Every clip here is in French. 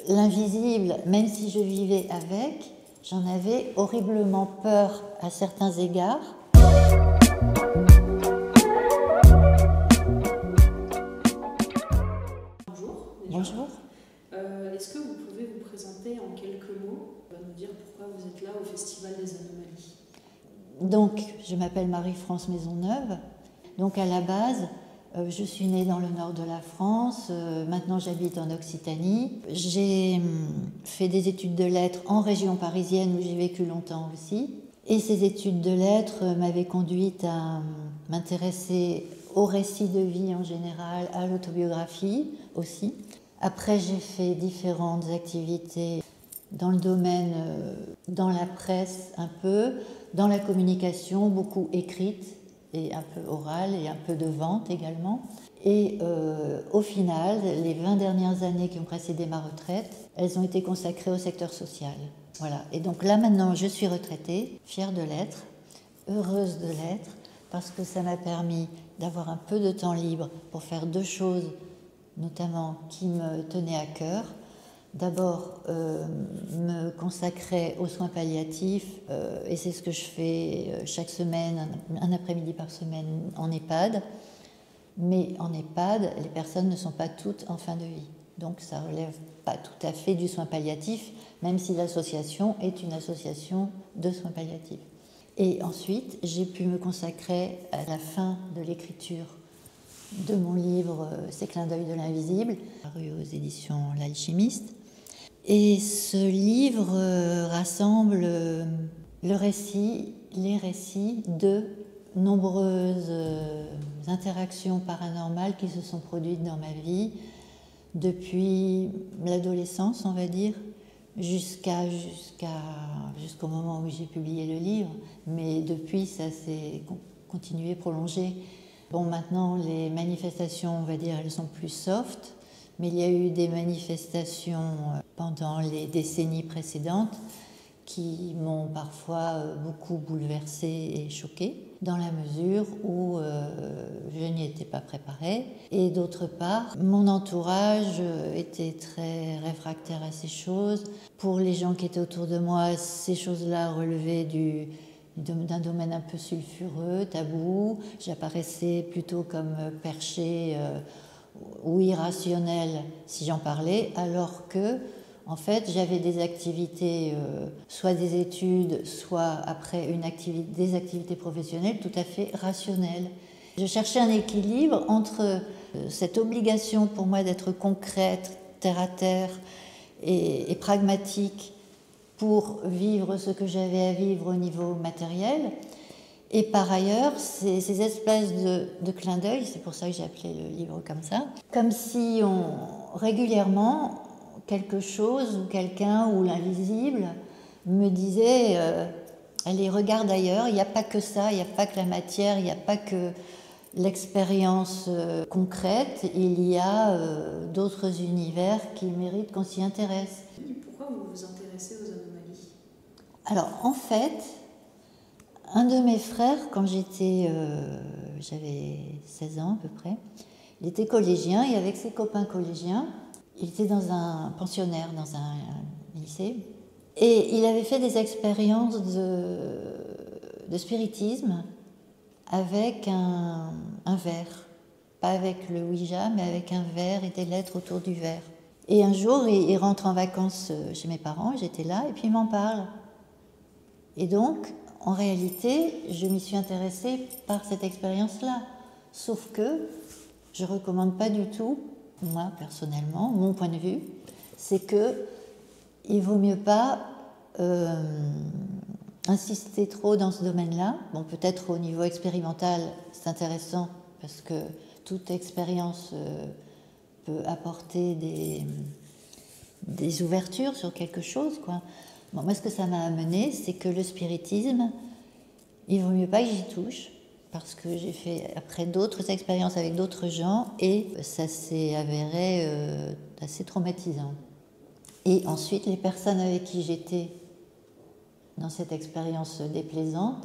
L'invisible, même si je vivais avec, j'en avais horriblement peur à certains égards. Bonjour. Déjà. Bonjour. Est-ce que vous pouvez vous présenter en quelques mots, nous dire pourquoi vous êtes là au Festival des Anomalies? Donc, je m'appelle Marie-France Maisonneuve. Donc, à la base, je suis née dans le nord de la France. Maintenant, j'habite en Occitanie. J'ai fait des études de lettres en région parisienne où j'ai vécu longtemps aussi. Et ces études de lettres m'avaient conduite à m'intéresser au récit de vie en général, à l'autobiographie aussi. Après, j'ai fait différentes activités dans le domaine, dans la presse un peu, dans la communication, beaucoup écrite et un peu orale et un peu de vente également. Et au final, les 20 dernières années qui ont précédé ma retraite, elles ont été consacrées au secteur social. Voilà. Et donc là maintenant, je suis retraitée, fière de l'être, heureuse de l'être, parce que ça m'a permis d'avoir un peu de temps libre pour faire deux choses, notamment qui me tenaient à cœur. D'abord, me consacrer aux soins palliatifs, et c'est ce que je fais chaque semaine, un après-midi par semaine en EHPAD. Mais en EHPAD, les personnes ne sont pas toutes en fin de vie. Donc ça ne relève pas tout à fait du soin palliatif, même si l'association est une association de soins palliatifs. Et ensuite, j'ai pu me consacrer à la fin de l'écriture de mon livre « Ces clins d'œil de l'invisible », paru aux éditions L'Alchimiste. Et ce livre rassemble les récits de nombreuses interactions paranormales qui se sont produites dans ma vie depuis l'adolescence, on va dire, jusqu'au moment où j'ai publié le livre. Mais depuis, ça s'est continué, prolongé. Bon, maintenant, les manifestations, on va dire, elles sont plus soft, mais il y a eu des manifestations pendant les décennies précédentes qui m'ont parfois beaucoup bouleversée et choquée, dans la mesure où je n'y étais pas préparée. Et d'autre part, mon entourage était très réfractaire à ces choses. Pour les gens qui étaient autour de moi, ces choses-là relevaient d'un domaine un peu sulfureux, tabou. J'apparaissais plutôt comme perché ou irrationnel si j'en parlais, alors que en fait, j'avais des activités, soit des études, soit après des activités professionnelles tout à fait rationnelles. Je cherchais un équilibre entre cette obligation pour moi d'être concrète, terre à terre et pragmatique pour vivre ce que j'avais à vivre au niveau matériel, et par ailleurs, ces espèces de clins d'œil, c'est pour ça que j'ai appelé le livre comme ça, comme si régulièrement, quelque chose ou quelqu'un ou l'invisible me disait allez, regarde ailleurs, il n'y a pas que ça, il n'y a pas que la matière, il n'y a pas que l'expérience concrète, il y a d'autres univers qui méritent qu'on s'y intéresse. Pourquoi vous vous intéressez aux anomalies? Alors en fait, un de mes frères, quand j'avais 16 ans à peu près, il était collégien et avec ses copains collégiens, il était dans un pensionnaire, dans un lycée, et il avait fait des expériences de spiritisme avec un verre, pas avec le Ouija, mais avec un verre et des lettres autour du verre. Et un jour, il rentre en vacances chez mes parents, j'étais là, et puis il m'en parle. Et donc, en réalité, je m'y suis intéressée par cette expérience-là. Sauf que je ne recommande pas du tout, moi personnellement, mon point de vue, c'est qu'il ne vaut mieux pas insister trop dans ce domaine-là. Bon, peut-être au niveau expérimental, c'est intéressant parce que toute expérience peut apporter des ouvertures sur quelque chose, quoi. Bon, moi, ce que ça m'a amené, c'est que le spiritisme, il vaut mieux pas que j'y touche, parce que j'ai fait après d'autres expériences avec d'autres gens et ça s'est avéré assez traumatisant. Et ensuite, les personnes avec qui j'étais dans cette expérience déplaisante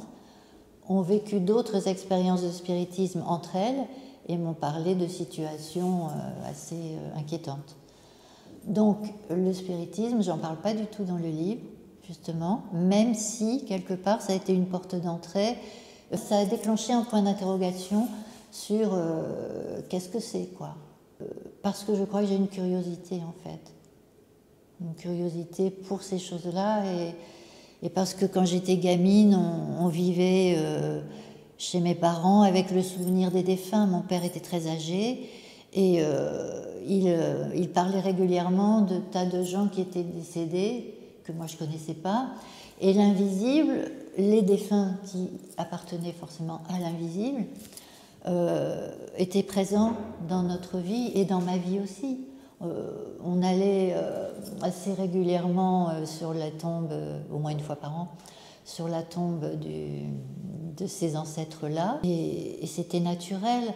ont vécu d'autres expériences de spiritisme entre elles et m'ont parlé de situations assez inquiétantes. Donc le spiritisme, j'en parle pas du tout dans le livre, justement, même si quelque part ça a été une porte d'entrée, ça a déclenché un point d'interrogation sur qu'est-ce que c'est, quoi. Parce que je crois que j'ai une curiosité, en fait. Une curiosité pour ces choses-là, et parce que quand j'étais gamine, on vivait chez mes parents avec le souvenir des défunts. Mon père était très âgé, et il parlait régulièrement de tas de gens qui étaient décédés, que moi je ne connaissais pas. Et l'invisible, les défunts qui appartenaient forcément à l'invisible, étaient présents dans notre vie et dans ma vie aussi. On allait assez régulièrement sur la tombe, au moins une fois par an, sur la tombe de ces ancêtres-là, et c'était naturel.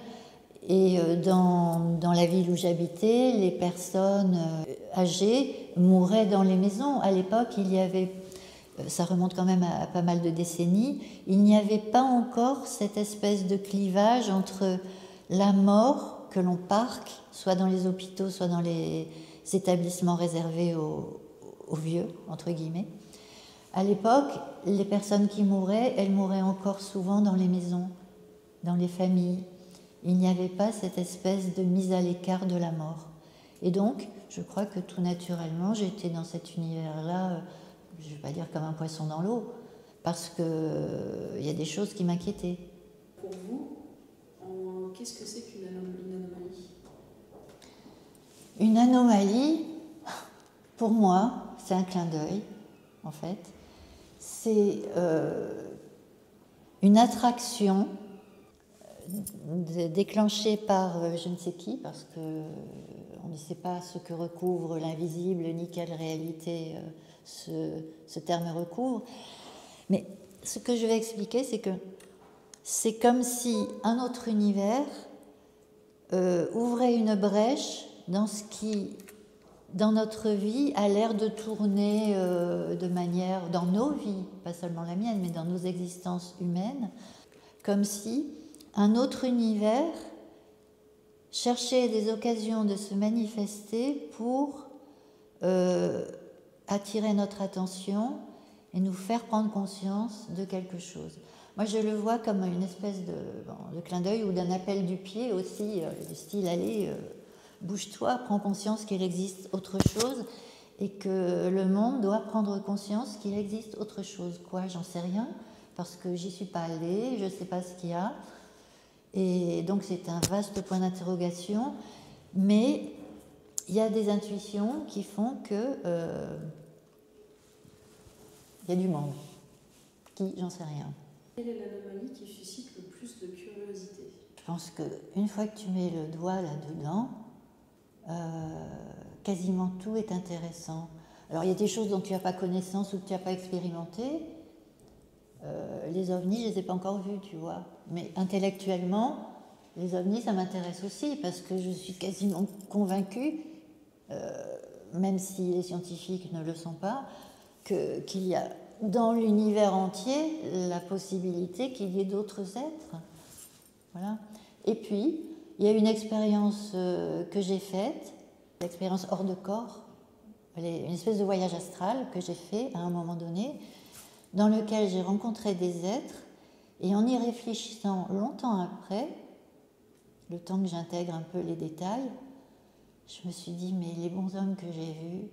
Et dans la ville où j'habitais, les personnes âgées mouraient dans les maisons. À l'époque, il y avait, ça remonte quand même à pas mal de décennies, il n'y avait pas encore cette espèce de clivage entre la mort que l'on parque, soit dans les hôpitaux, soit dans les établissements réservés aux vieux, entre guillemets. À l'époque, les personnes qui mouraient, elles mouraient encore souvent dans les maisons, dans les familles. Il n'y avait pas cette espèce de mise à l'écart de la mort. Et donc, je crois que tout naturellement, j'étais dans cet univers-là, je ne vais pas dire comme un poisson dans l'eau, parce qu'il y a des choses qui m'inquiétaient. Pour vous, qu'est-ce que c'est qu'une anomalie ? Une anomalie, pour moi, c'est un clin d'œil, en fait. C'est une attraction déclenchée par je ne sais qui, parce qu'on ne sait pas ce que recouvre l'invisible, ni quelle réalité ce terme recouvre. Mais ce que je vais expliquer, c'est que c'est comme si un autre univers ouvrait une brèche dans ce qui, dans notre vie, a l'air de tourner de manière, dans nos vies, pas seulement la mienne, mais dans nos existences humaines, comme si un autre univers cherchait des occasions de se manifester pour attirer notre attention et nous faire prendre conscience de quelque chose. Moi, je le vois comme une espèce de clin d'œil ou d'un appel du pied aussi, du style « allez, bouge-toi, prends conscience qu'il existe autre chose et que le monde doit prendre conscience qu'il existe autre chose. » Quoi, j'en sais rien, parce que j'y suis pas allée, je ne sais pas ce qu'il y a. Et donc c'est un vaste point d'interrogation, mais il y a des intuitions qui font que il y a du monde. Qui, j'en sais rien. Quelle est l'anomalie qui suscite le plus de curiosité ? Je pense qu'une fois que tu mets le doigt là-dedans, quasiment tout est intéressant. Alors il y a des choses dont tu n'as pas connaissance ou que tu n'as pas expérimenté. Les ovnis, je ne les ai pas encore vus, tu vois. Mais intellectuellement, les ovnis, ça m'intéresse aussi parce que je suis quasiment convaincue, même si les scientifiques ne le sont pas, qu'il y a dans l'univers entier la possibilité qu'il y ait d'autres êtres. Voilà. Et puis, il y a une expérience que j'ai faite, l'expérience hors de corps, une espèce de voyage astral que j'ai fait à un moment donné, dans lequel j'ai rencontré des êtres, et en y réfléchissant longtemps après, le temps que j'intègre un peu les détails, je me suis dit, mais les bons hommes que j'ai vus,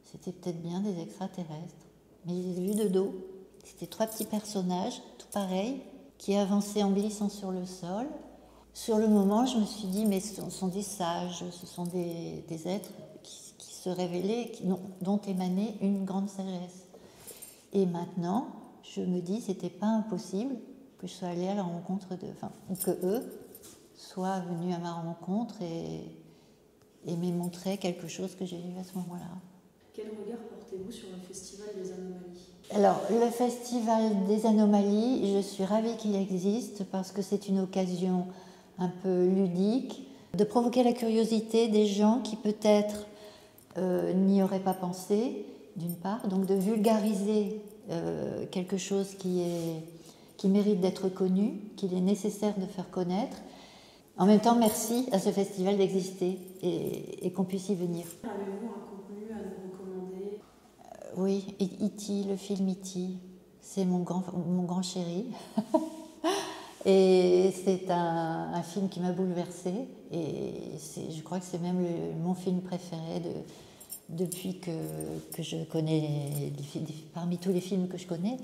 c'était peut-être bien des extraterrestres. Mais je les ai vus de dos. C'était 3 petits personnages, tout pareils, qui avançaient en glissant sur le sol. Sur le moment, je me suis dit, mais ce sont des sages, ce sont des êtres qui se révélaient, dont émanait une grande sagesse. Et maintenant, je me dis, c'était pas impossible que je sois allée à la rencontre d'eux, ou que eux soient venus à ma rencontre et m'aient montré quelque chose que j'ai vu à ce moment-là. Quel regard portez-vous sur le Festival des Anomalies ? Alors, le Festival des Anomalies, je suis ravie qu'il existe parce que c'est une occasion un peu ludique de provoquer la curiosité des gens qui peut-être n'y auraient pas pensé, d'une part, donc de vulgariser quelque chose qui mérite d'être connu, qu'il est nécessaire de faire connaître. En même temps, merci à ce festival d'exister et qu'on puisse y venir. Avez-vous un contenu à nous recommander? Oui, E.T., le film E.T., c'est mon grand chéri. Et c'est un film qui m'a bouleversée. Et je crois que c'est même mon film préféré depuis que je connais, parmi tous les films que je connais.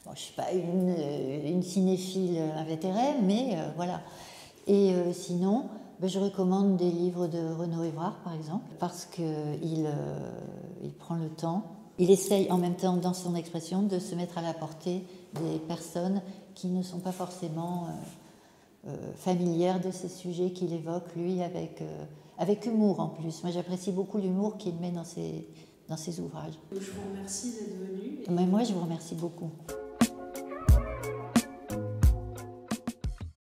Bon, je ne suis pas une cinéphile invétérée, mais voilà. Et sinon, je recommande des livres de Renaud Évrard, par exemple, parce qu'il prend le temps. Il essaye en même temps, dans son expression, de se mettre à la portée des personnes qui ne sont pas forcément familières de ces sujets qu'il évoque, lui, avec humour en plus. Moi, j'apprécie beaucoup l'humour qu'il met dans ses ouvrages. Je vous remercie d'être venu. Mais moi, je vous remercie beaucoup.